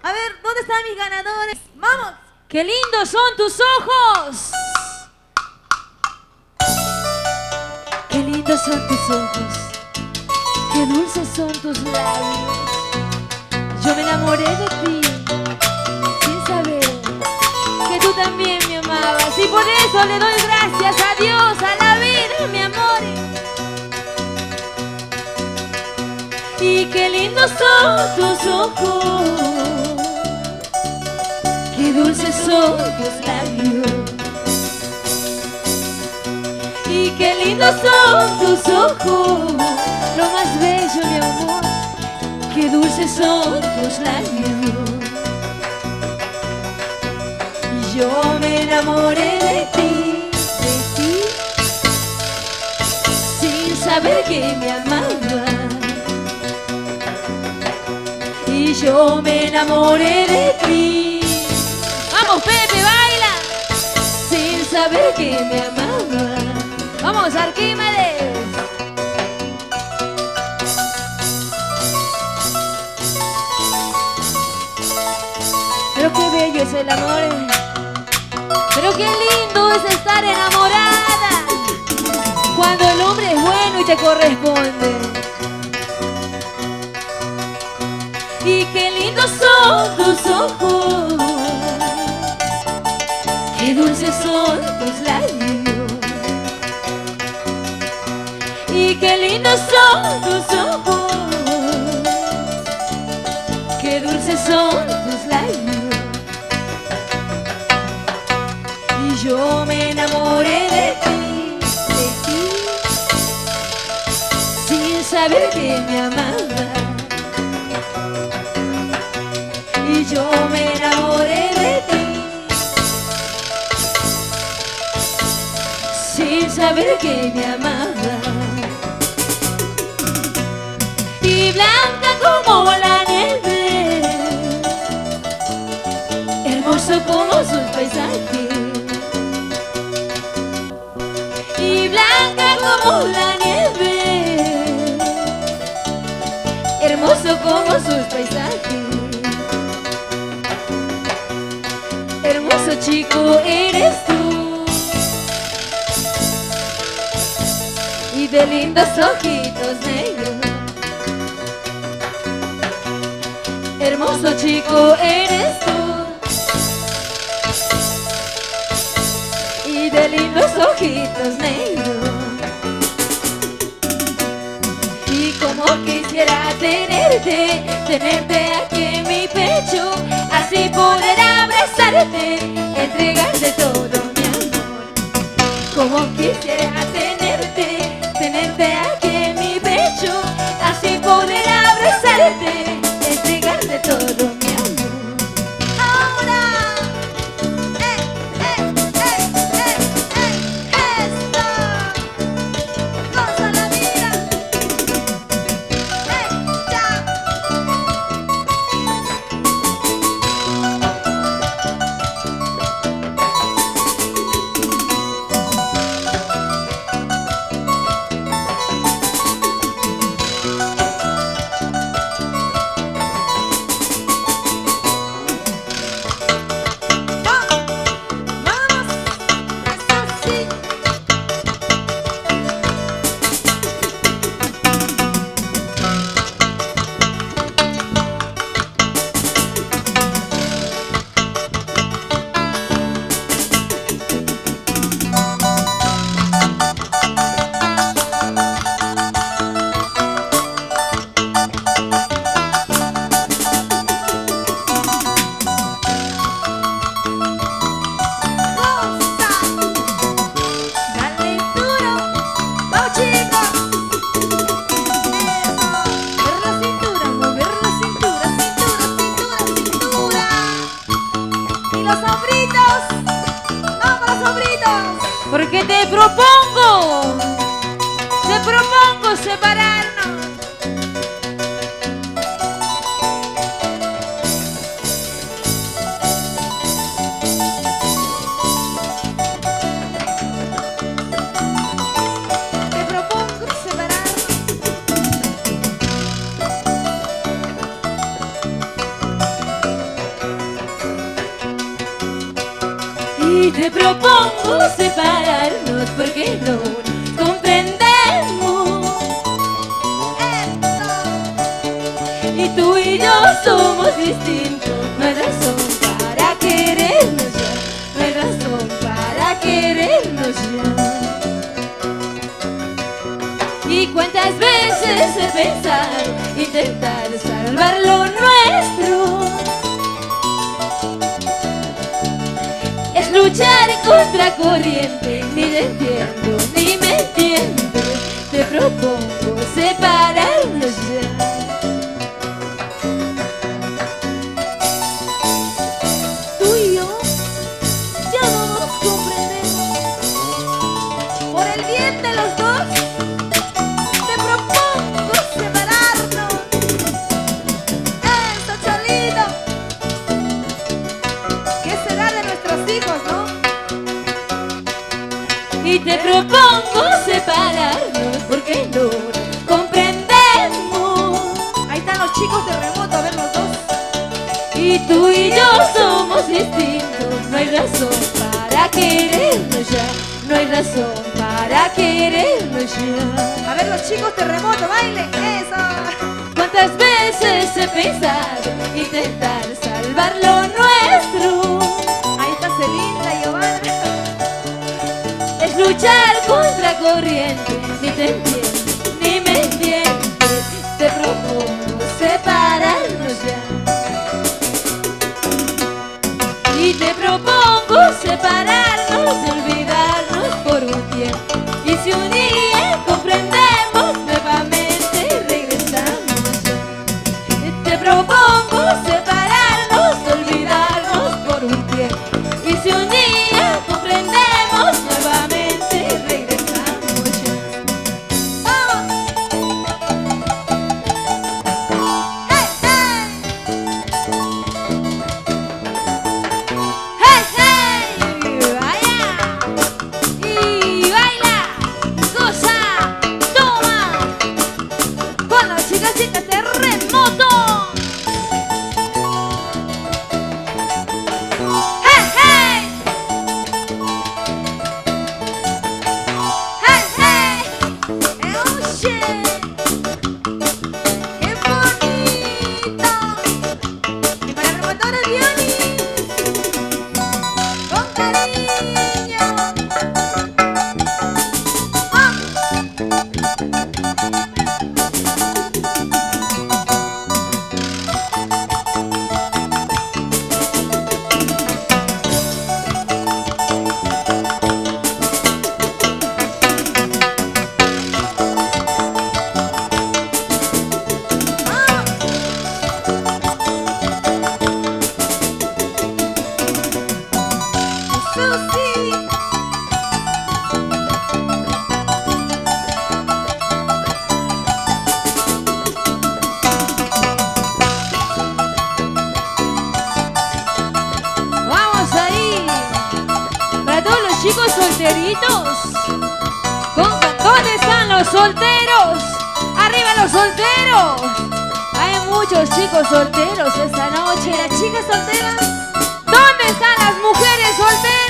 A ver, ¿dónde están mis ganadores? ¡Vamos! ¡Qué lindos son tus ojos! ¡Qué lindos son tus ojos! ¡Qué dulces son tus labios! Yo me enamoré de ti sin saber que tú también me amabas, y por eso le doy gracias a Dios, a la vida, mi amor. Y qué lindos son tus ojos, qué dulces son tus labios, y qué lindos son tus ojos, lo más bello, mi amor, qué dulces son tus labios. Y yo me enamoré de ti, sin saber que me amabas. Y yo me enamoré de ti. ¡Vamos, Pepe, baila! Sin saber que me amaba. ¡Vamos, Arquímedes! Pero qué bello es el amor. Pero qué lindo es estar enamorada cuando el hombre es bueno y te corresponde. Y qué lindos son tus ojos, qué dulces son tus labios, y qué lindos son tus ojos, qué dulces son tus labios. Y yo me enamoré de ti, sin saber que me amabas. Y yo me enamoré de ti, sin saber que me amaba. Y blanca como la nieve, hermoso como sus paisajes. Y blanca como la nieve, hermoso como sus paisajes. Hermoso chico eres tú, y de lindos ojitos negros. Hermoso chico eres tú, y de lindos ojitos negros. Y como quisiera tenerte aquí en mi pecho, así poder abrazarte, entregarte todo mi amor. Como quisiera tenerte aquí en mi pecho, así poder abrazarte, entregarte todo mi amor. ¡Ahora! ¡Esto! ¡Goza la vida! ¡Ya! Porque te propongo separarnos. Te propongo separarnos. Y te propongo separarnos porque no comprendemos. Y tú y yo somos distintos. No hay razón para querernos ya. No hay razón para querernos ya. Y cuántas veces he pensado intentar salvar lo nuestro. Es luchar contra corriente. Ni te entiendo, ni me entiendes. Te propongo separarnos ya. Tú y yo ya no nos comprendemos. Por el bien de los dos, te propongo separarnos. Eso, Cholito. ¿Qué será de nuestros hijos, no? Y te propongo separarnos porque no comprendemos. Ahí están los chicos de remoto, a ver los dos. Y tú y yo somos distintos. No hay razón para querernos ya. No hay razón para querernos ya. A ver los chicos de remoto, bailen. Eso. ¿Cuántas veces he pensado intentar salvar lo nuestro? Ahí está Celinda y Giovanna. Es luchar contra corriente. Ni te entiendes, ni me entiendes. Te propongo separarnos ya. Y te propongo separarnos y olvidarnos por un tiempo. Y si un día comprendemos, nuevamente regresamos ya. Te propongo separarnos, olvidarnos por un tiempo. Y si un día comprendemos, nuevamente regresamos ya. ¡Vamos! ¡Hey, hey! ¡Hey, hey! ¡Vaya! Y baila, goza, toma con las chicas de remoto. ¡Hey, hey! ¡Hey, hey! ¡Oye! ¡Qué bonito! Y para el promotor Diony, con cariño. ¡Vamos! Susi. Vamos ahí para todos los chicos solteritos. ¿Dónde están los solteros? ¡Arriba los solteros! Hay muchos chicos solteros esta noche. Las chicas solteras. ¿Dónde están las mujeres solteras?